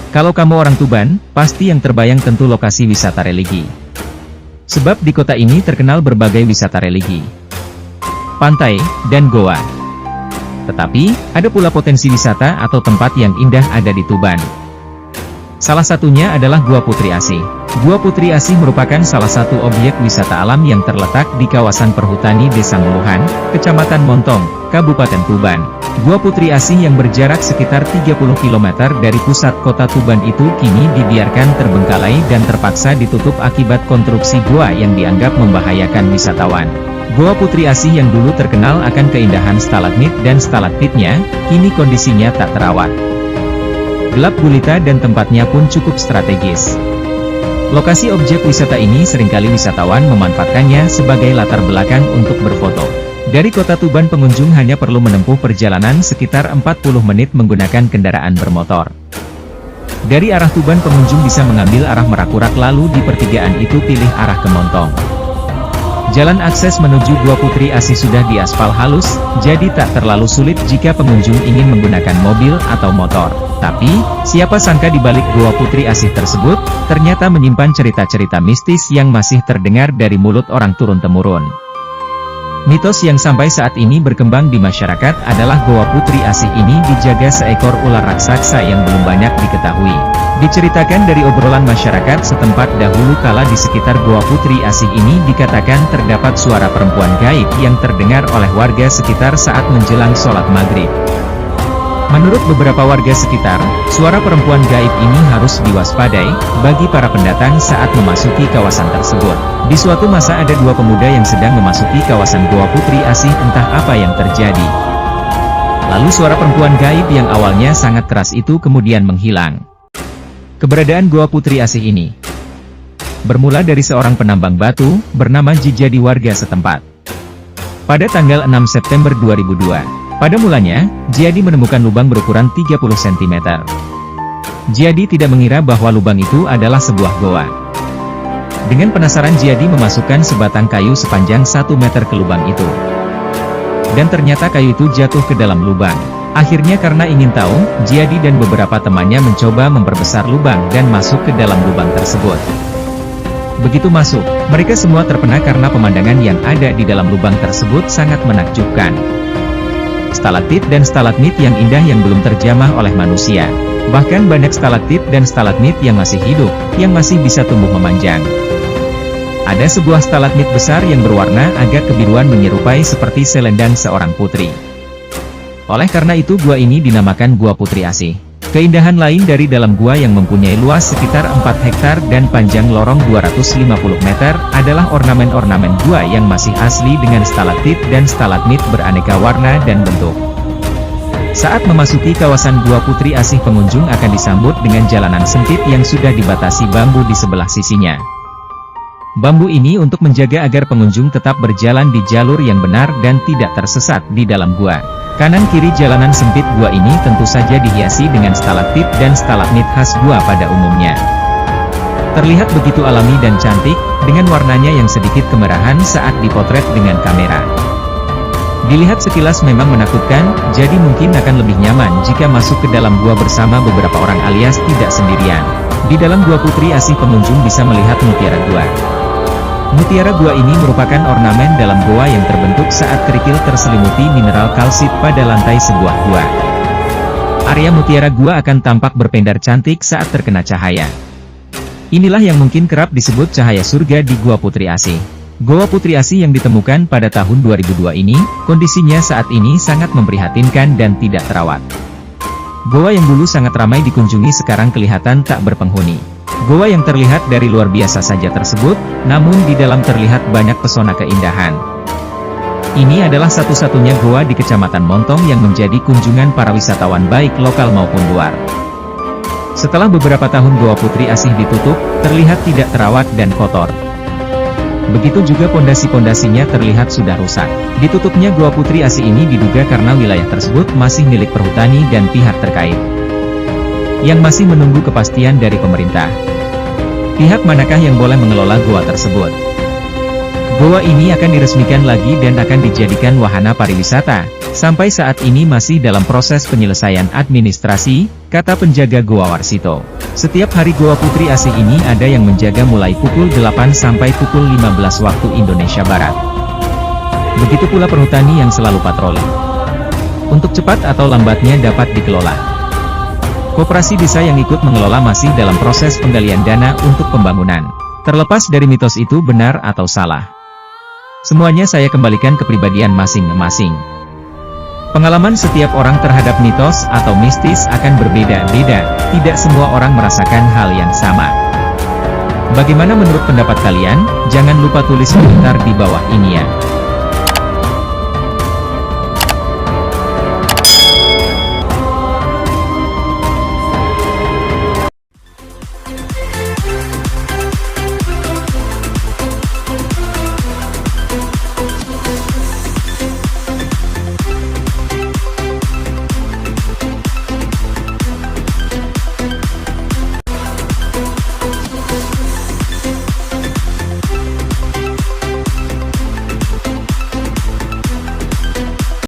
Kalau kamu orang Tuban, pasti yang terbayang tentu lokasi wisata religi. Sebab di kota ini terkenal berbagai wisata religi, pantai, dan goa. Tetapi, ada pula potensi wisata atau tempat yang indah ada di Tuban. Salah satunya adalah Gua Putri Asih. Gua Putri Asih merupakan salah satu objek wisata alam yang terletak di kawasan perhutani Desa Muluhan, Kecamatan Montong, Kabupaten Tuban. Gua Putri Asih yang berjarak sekitar 30 km dari pusat kota Tuban itu kini dibiarkan terbengkalai dan terpaksa ditutup akibat konstruksi gua yang dianggap membahayakan wisatawan. Gua Putri Asih yang dulu terkenal akan keindahan stalagmit dan stalaktitnya, kini kondisinya tak terawat. Gelap gulita dan tempatnya pun cukup strategis. Lokasi objek wisata ini seringkali wisatawan memanfaatkannya sebagai latar belakang untuk berfoto. Dari kota Tuban pengunjung hanya perlu menempuh perjalanan sekitar 40 menit menggunakan kendaraan bermotor. Dari arah Tuban pengunjung bisa mengambil arah Merakurak lalu di pertigaan itu pilih arah ke Montong. Jalan akses menuju Gua Putri Asih sudah diaspal halus, jadi tak terlalu sulit jika pengunjung ingin menggunakan mobil atau motor. Tapi, siapa sangka di balik Gua Putri Asih tersebut, ternyata menyimpan cerita-cerita mistis yang masih terdengar dari mulut orang turun-temurun. Mitos yang sampai saat ini berkembang di masyarakat adalah Gua Putri Asih ini dijaga seekor ular raksasa yang belum banyak diketahui. Diceritakan dari obrolan masyarakat setempat dahulu kala di sekitar Gua Putri Asih ini dikatakan terdapat suara perempuan gaib yang terdengar oleh warga sekitar saat menjelang sholat maghrib. Menurut beberapa warga sekitar, suara perempuan gaib ini harus diwaspadai bagi para pendatang saat memasuki kawasan tersebut. Di suatu masa ada dua pemuda yang sedang memasuki kawasan Gua Putri Asih, entah apa yang terjadi. Lalu suara perempuan gaib yang awalnya sangat keras itu kemudian menghilang. Keberadaan Gua Putri Asih ini bermula dari seorang penambang batu bernama Jijadi warga setempat. Pada tanggal 6 September 2002. Pada mulanya, Jiadi menemukan lubang berukuran 30 cm. Jiadi tidak mengira bahwa lubang itu adalah sebuah goa. Dengan penasaran Jiadi memasukkan sebatang kayu sepanjang 1 meter ke lubang itu. Dan ternyata kayu itu jatuh ke dalam lubang. Akhirnya karena ingin tahu, Jiadi dan beberapa temannya mencoba memperbesar lubang dan masuk ke dalam lubang tersebut. Begitu masuk, mereka semua terpana karena pemandangan yang ada di dalam lubang tersebut sangat menakjubkan. Stalaktit dan stalagmit yang indah yang belum terjamah oleh manusia. Bahkan banyak stalaktit dan stalagmit yang masih hidup, yang masih bisa tumbuh memanjang. Ada sebuah stalagmit besar yang berwarna agak kebiruan menyerupai seperti selendang seorang putri. Oleh karena itu gua ini dinamakan Gua Putri Asih. Keindahan lain dari dalam gua yang mempunyai luas sekitar 4 hektar dan panjang lorong 250 meter adalah ornamen-ornamen gua yang masih asli dengan stalaktit dan stalagmit beraneka warna dan bentuk. Saat memasuki kawasan Gua Putri Asih pengunjung akan disambut dengan jalanan sempit yang sudah dibatasi bambu di sebelah sisinya. Bambu ini untuk menjaga agar pengunjung tetap berjalan di jalur yang benar dan tidak tersesat di dalam gua. Kanan kiri jalanan sempit gua ini tentu saja dihiasi dengan stalaktit dan stalagmit khas gua pada umumnya. Terlihat begitu alami dan cantik, dengan warnanya yang sedikit kemerahan saat dipotret dengan kamera. Dilihat sekilas memang menakutkan, jadi mungkin akan lebih nyaman jika masuk ke dalam gua bersama beberapa orang alias tidak sendirian. Di dalam Gua Putri Asih pengunjung bisa melihat mutiara gua. Mutiara gua ini merupakan ornamen dalam gua yang terbentuk saat kerikil terselimuti mineral kalsit pada lantai sebuah gua. Area mutiara gua akan tampak berpendar cantik saat terkena cahaya. Inilah yang mungkin kerap disebut cahaya surga di Gua Putri Asih. Gua Putri Asih yang ditemukan pada tahun 2002 ini, kondisinya saat ini sangat memprihatinkan dan tidak terawat. Gua yang dulu sangat ramai dikunjungi sekarang kelihatan tak berpenghuni. Goa yang terlihat dari luar biasa saja tersebut, namun di dalam terlihat banyak pesona keindahan. Ini adalah satu-satunya goa di Kecamatan Montong yang menjadi kunjungan para wisatawan baik lokal maupun luar. Setelah beberapa tahun Gua Putri Asih ditutup, terlihat tidak terawat dan kotor. Begitu juga pondasi-pondasinya terlihat sudah rusak. Ditutupnya Gua Putri Asih ini diduga karena wilayah tersebut masih milik perhutani dan pihak terkait, yang masih menunggu kepastian dari pemerintah. Pihak manakah yang boleh mengelola goa tersebut? Goa ini akan diresmikan lagi dan akan dijadikan wahana pariwisata, Sampai saat ini masih dalam proses penyelesaian administrasi, kata penjaga Goa Warsito. Setiap hari Goa Putri Asih ini ada yang menjaga mulai pukul 8 sampai pukul 15 waktu Indonesia Barat. Begitu pula perhutani yang selalu patroli. Untuk cepat atau lambatnya dapat dikelola. Koperasi desa yang ikut mengelola masih dalam proses penggalian dana untuk pembangunan. Terlepas dari mitos itu benar atau salah, semuanya saya kembalikan ke kepribadian masing-masing. Pengalaman setiap orang terhadap mitos atau mistis akan berbeda-beda, tidak semua orang merasakan hal yang sama. Bagaimana menurut pendapat kalian? Jangan lupa tulis komentar di bawah ini ya.